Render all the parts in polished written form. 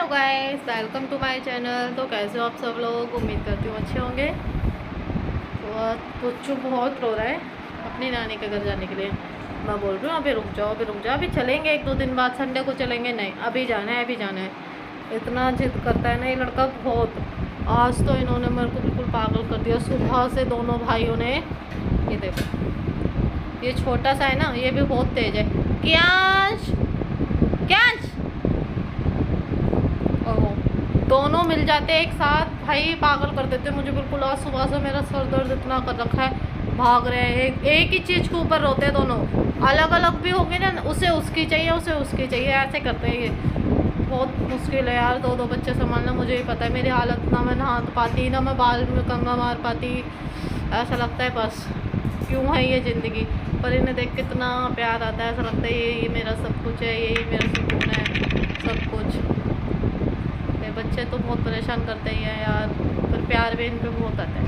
Hello guys, welcome to my channel. तो कैसे हो आप सब लोग? उम्मीद करती हूँ अच्छे होंगे। तो पुच्चू बहुत रो रहा है अपनी नानी के घर जाने के लिए। मैं बोल रही हूँ अभी रुक जाओ, अभी रुक जाओ, अभी चलेंगे, एक दो दिन बाद संडे को चलेंगे। नहीं, अभी जाना है, अभी जाना है। इतना जिद करता है ना ये लड़का बहुत। आज तो इन्होंने मेरे को बिल्कुल पागल कर दिया। सुबह से दोनों भाइयों ने, ये देखो, ये छोटा सा है ना, ये भी बहुत तेज है। क्यांश, क्यांश, दोनों मिल जाते एक साथ, भाई पागल कर देते मुझे बिल्कुल। आज सुबह से मेरा सर दर्द इतना कर रखा है, भाग रहे हैं, एक ही चीज़ के ऊपर रोते हैं दोनों। अलग अलग भी होंगे ना, उसे उसकी चाहिए, उसे उसकी चाहिए, ऐसे करते हैं ये। बहुत मुश्किल है यार, दो बच्चे संभालना। मुझे ही पता है मेरी हालत, ना मैं नहा पाती, ना मैं बाल में कंघा मार पाती। ऐसा लगता है बस क्यों है ये ज़िंदगी। पर इन्हें देख कितना प्यार आता है, ऐसा लगता है यही मेरा सब कुछ है, यही मेरा सुकून है, सब कुछ। बच्चे तो बहुत परेशान करते ही हैं यार, पर प्यार भी इन पे बहुत आता है।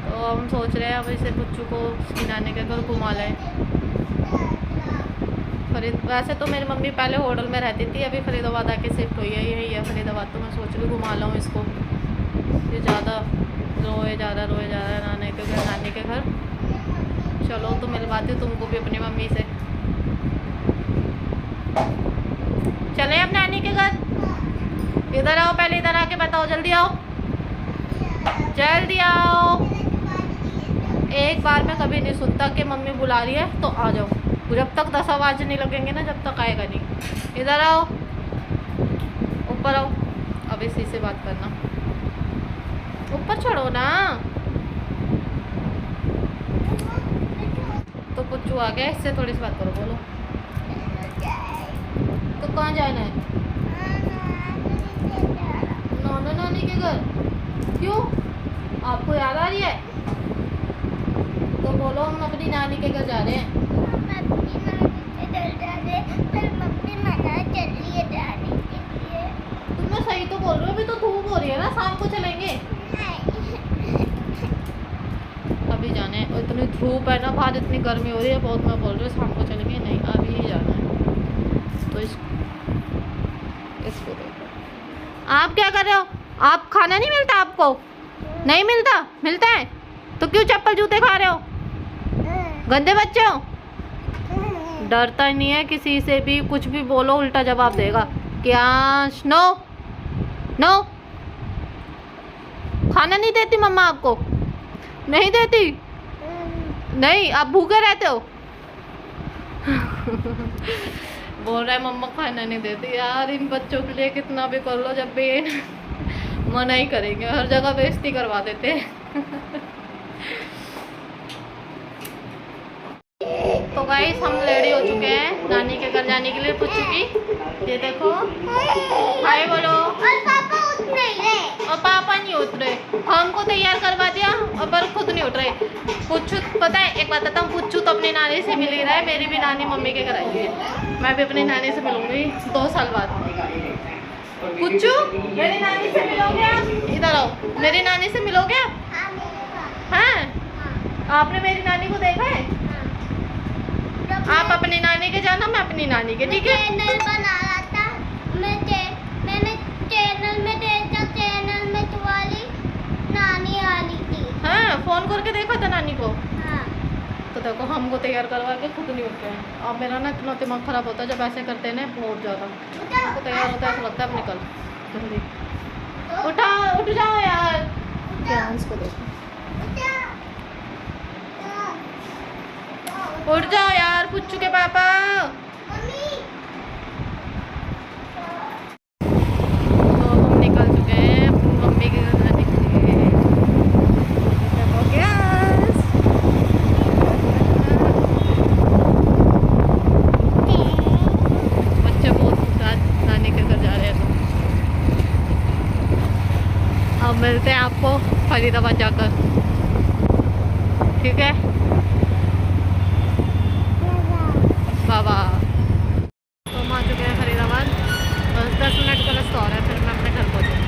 तो हम सोच रहे हैं अब इसे पुच्चू को नानी के घर घुमा लाएं। वैसे तो मेरी मम्मी पहले होटल में रहती थी, अभी फरीदाबाद आके शिफ्ट हुई है, यही है फरीदाबाद। तो मैं सोच रही हूँ घुमा लाऊँ इसको। ये ज़्यादा रोए जा रहा है नानी के घर। चलो तो मिलवाती हूँ तुमको भी अपनी मम्मी से। चले अब नानी के घर। इधर आओ, पहले इधर आके बताओ, जल्दी आओ, जल्दी आओ। एक बार में कभी नहीं सुनता कि मम्मी बुला रही है तो आ जाओ। जब तक 10 आवाज नहीं लगेंगे ना, जब तक आएगा नहीं। इधर आओ, ऊपर आओ। अब इसी से बात करना, ऊपर चढ़ो ना। तो पुच्चू आ गया, इससे थोड़ी सी बात करो, बोलो। तो कहाँ जाना है? नानी के घर। क्यों, आपको याद आ रही है? तो बोलो हम अपनी नानी के घर जा रहे हैं। तुम मैं सही तो बोल रही हो, अभी तो धूप हो रही है ना, शाम को चलेंगे। अभी जाना है, इतनी धूप है ना बाहर, इतनी गर्मी हो रही है बहुत। मैं बोल रही हूँ शाम को चलेंगे, नहीं अभी ही जाना है। तो इसको देखो, आप क्या कर रहे हो? आप खाना नहीं मिलता आपको? नहीं मिलता? मिलता है तो क्यों चप्पल जूते खा रहे हो? गंदे बच्चे हो। डरता नहीं है किसी से भी, कुछ भी बोलो उल्टा जवाब देगा। क्या? नो नो, खाना नहीं देती मम्मा आपको? नहीं देती? नहीं, आप भूखे रहते हो। बोल रहा है मम्मा खाना नहीं देती। यार इन बच्चों के लिए कितना भी कर लो, जब भी मना ही करेंगे, हर जगह बेइज्जती करवा देते हैं। तो गाइस हम रेडी हो चुके हैं नानी के घर जाने के लिए, पुच्चू की। ये देखो, हाय बोलो। और पापा उठ रहे, और पापा नहीं उठ रहे। हमको तैयार करवा दिया और पर खुद नहीं उठ रहे। पुच्चू, पता है एक बात बताता हूँ, पुच्चू तो अपनी नानी से मिल ही रहा है। मेरी भी नानी मम्मी के घर आई है, मैं भी अपनी नानी से मिलूंगी 2 साल बाद। पुच्चू, मेरी नानी से मिलोगे आप? इधर आओ, मेरी नानी से मिलोगे आप? हाँ, आपने मेरी नानी को देखा है? आप अपनी नानी के जाना, मैं अपनी नानी के, ठीक है? चैनल बना रहा था, मैंने चैनल में देखा, चैनल में तुम्हारी नानी आ रही थी। हाँ, फोन करके देखा था नानी को। हाँ। तो देखो हमको तैयार करवा के खुद नहीं उठते हैं। अब मेरा ना इतना दिमाग खराब होता है जब ऐसे करते हैं ना, बहुत ज़्यादा। हमको तैयार होता है, ऐसा लगता है अब निकल जल्दी। उठ जाओ यार। क्या इसको देखो, उठ जाओ यार पुच्चू के पापा। तो हम निकल चुके हैं मम्मी के घर जाने के लिए। बच्चे बहुत नानी के घर जा रहे हैं। तो अब मिलते हैं आपको फरीदाबाद जाकर, ठीक है? बाबा। तो हम आ चुके हैं फरीदाबाद, बस 10 मिनट का रास्ता हो रहा है, फिर मैं अपने घर पहुँचूँ।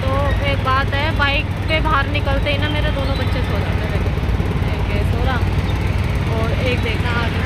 तो एक बात है, बाइक पे बाहर निकलते ही ना मेरे दोनों बच्चे सो जाते हैं। देखो, एक सो रहा और एक देखना आगे,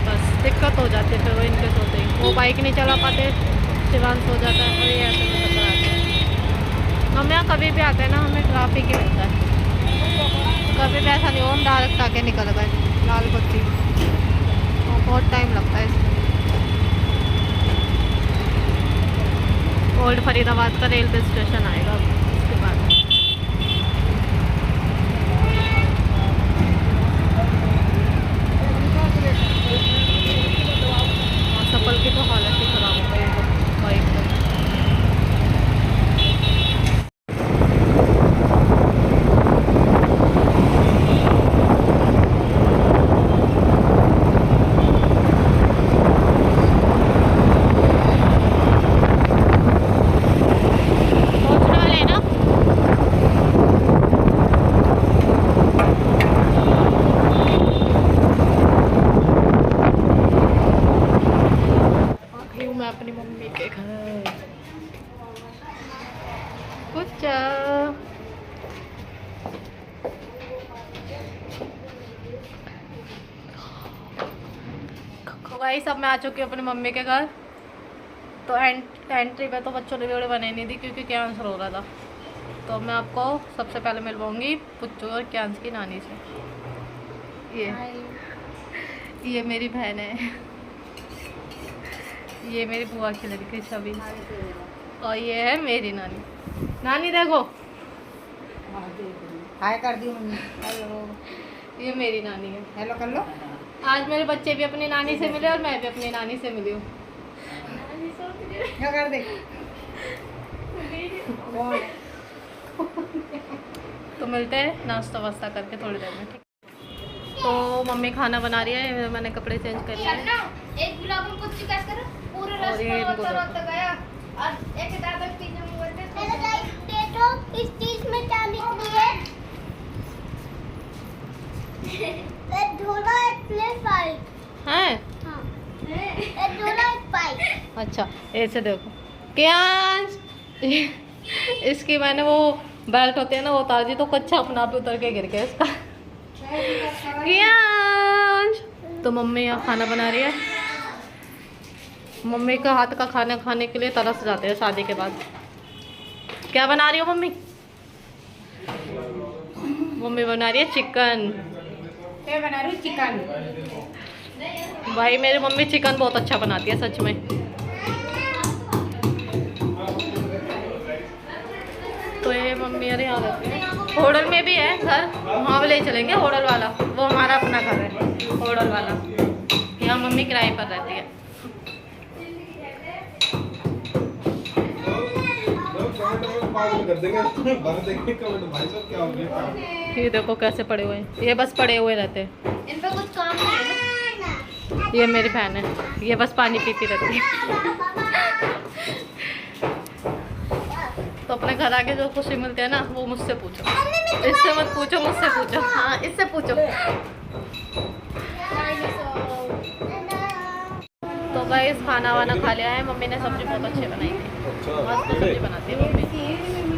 बस दिक्कत हो जाती है फिर वो इनके सोते ही। वो बाइक नहीं चला पाते, शिवांश हो जाता है और ये ऐसे में चक्कर आते हैं। हम यहाँ कभी भी आते हैं ना, हमें ट्रैफिक ही मिलता है। कभी भी ऐसा नहीं हो हम डायरेक्ट आके निकल गए लाल बत्ती, और बहुत टाइम लगता है इसमें। ओल्ड फरीदाबाद का रेलवे स्टेशन आएगा उसके बाद। सफल की तो हालत ही खराब हो गई बाइक में। पहुंचने वाले हैं ना? हूँ मैं अपनी मम्मी के घर। कुछ भाई सब मैं आ चुकी हूँ अपनी मम्मी के घर। तो एंट्री पे तो बच्चों ने वीडियो बनाई नहीं थी क्योंकि कैंसर हो रहा था। तो मैं आपको सबसे पहले मिलवाऊंगी पुच्चू और कैंस की नानी से। ये मेरी बहन है, ये मेरी बुआ की लड़की छवि, और ये है मेरी नानी। नानी देखो, हाय कर दी मम्मी। हेलो, ये मेरी नानी है। हेलो कर लो। आज मेरे बच्चे भी अपनी नानी से मिले और मैं भी अपनी नानी से मिली हूँ। क्या कर दे? तो मिलते हैं नाश्ता वास्ता करके थोड़ी देर में, ठीक। तो मम्मी खाना बना रही है, मैंने कपड़े चेंज कर लिए। एक गुलाब को चिकास कर पूरे और रास्ते ये इनको रोता गया और एक दादा पीछे में बैठे। देखो इस चीज में क्या निकली है। एक ढोला एक प्लेट पाइप हैं? हाँ एक ढोला एक पाइप। अच्छा ऐसे देखो क्यांश, इसकी मैंने वो बेल्ट होती है ना वो उतार दी तो कच्चा अपना आप उतर के गिर गया इसका। क्यांश, तो मम्मी यहाँ खाना बना रही है। मम्मी का हाथ का खाना खाने के लिए तरस जाते हैं शादी के बाद। क्या बना रही हो मम्मी? मम्मी बना रही है चिकन। क्या बना रही? चिकन। भाई मेरी मम्मी चिकन बहुत अच्छा बनाती है सच में। तो ये मम्मी अरे यहाँ रहती है, होटल में भी है घर, वहाँ भी ले चलेंगे। होटल वाला वो हमारा अपना घर है, होटल वाला। यहाँ मम्मी किराए पर रहती है। ये देखो कैसे पड़े हुए हैं, ये बस पड़े हुए रहते हैं, इन पे कुछ काम नहीं है ना। ये मेरी बहन है, ये बस पानी पीती रहती है। तो अपने घर आके जो खुशी मिलती है ना वो मुझसे पूछो, इससे मत पूछो, मुझसे पूछो। हाँ इससे पूछो। तो गाइस खाना वाना खा लिया है, मम्मी ने सब्जी बहुत अच्छी बनाई थी, मस्त सब्जी बनाती है मम्मी।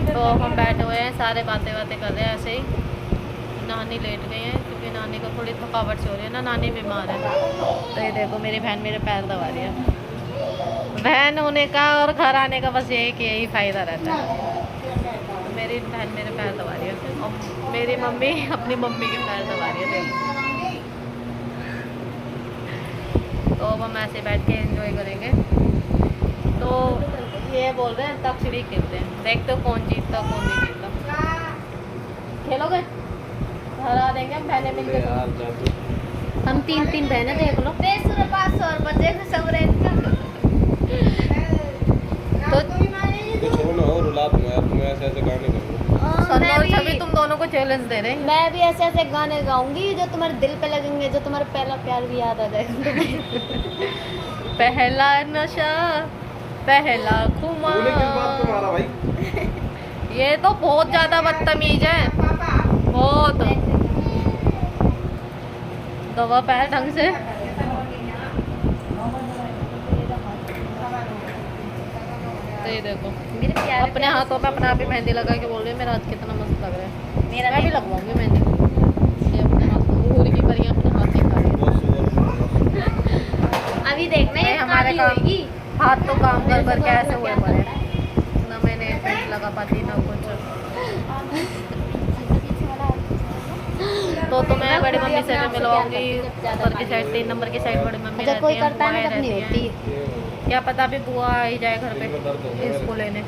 तो हम बैठे हुए हैं सारे बातें कर रहे हैं ऐसे ही। नानी लेट गई है क्योंकि नानी को थोड़ी थकावट से हो रही है ना, नानी बीमार है। तो ये देखो मेरी बहन मेरे पैर दबा रही है। बहन होने का और घर आने का बस यही फ़ायदा रहता है। तो मेरी बहन मेरे पैर दबा रही है और मेरी मम्मी अपनी मम्मी के पैर दबा रही है। देखो तो हम ऐसे बैठ के एंजॉय करेंगे। तो ये बोल रहे हैं अंताक्षरी खेलते हैं, देखते हो कौन जीतता कौन नहीं जीतता। खेलोगे? हरा देंगे हम बहनें मिलकर। हम 3 बहनें देख लो। 500 बजे से सब छवि तुम दोनों को चैलेंज दे रहे हैं। मैं भी ऐसे ऐसे गाने गाऊंगी जो तुम्हारे दिल पे लगेंगे, जो तुम्हारा पहला प्यार भी याद आ जाएगा। पहला नशा पहला खुमार। ये तो बहुत ज्यादा बदतमीज है, बहुत। दवा पैर ढंग से। तो ये देखो अपने हाथों पे अपने आप ही मेहंदी लगा के बोल रही है मेरा हाथ कितना मस्त लग रहा है। मेरा मैं भी लगवाऊंगी मेहंदी। ये अपने हाथ को भूर की परियां अपने हाथ ही खा रही है। हमारे काम होगी। हाथ तो काम कर कैसे हुए पड़े ना, मैंने पेंट लगा पाती ना कुछ। तो मैं बड़ी मम्मी से भी मिलवाऊंगी, ऊपर की साइड 3 नंबर की साइड बड़ी मम्मी अच्छा, कोई रहती हैं, करता है बुआएं मतलब नहीं रहती होती हैं। क्या पता अभी बुआ आ ही जाए घर पे इसको लेने,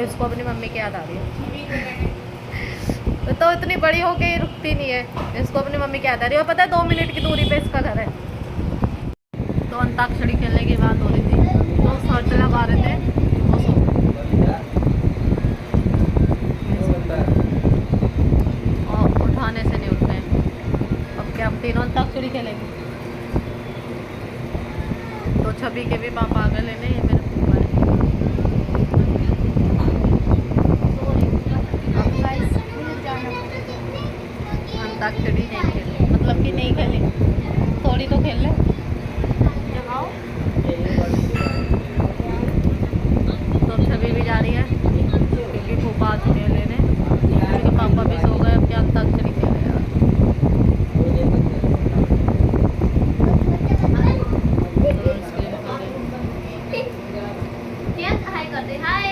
इसको अपनी मम्मी की याद आ रही है। तो इतनी बड़ी हो के रुकती नहीं है, इसको अपनी मम्मी की याद आ रही है। और पता है 2 मिनट की दूरी पे इसका घर है। तो अंताक्षरी खेलने की बात हो रही थी, तो सर्च लगा रहे थे, वो सो गए। और उठाने से नहीं उठते हैं। अब क्या हम तीनों अंताक्षरी खेलेंगे? तो छवि के भी पापा आ गए लेने, ये मेरे फूफा है। अंताक्षरी नहीं खेले, मतलब कि नहीं खेले, थोड़ी तो खेल ले। तो छवि भी जा रही है क्योंकि फूफा आ चुके हैं लेने, क्योंकि पापा भी सो गए। अब क्या अंताक्षरी खेले यार। हाय कर दे, हाय।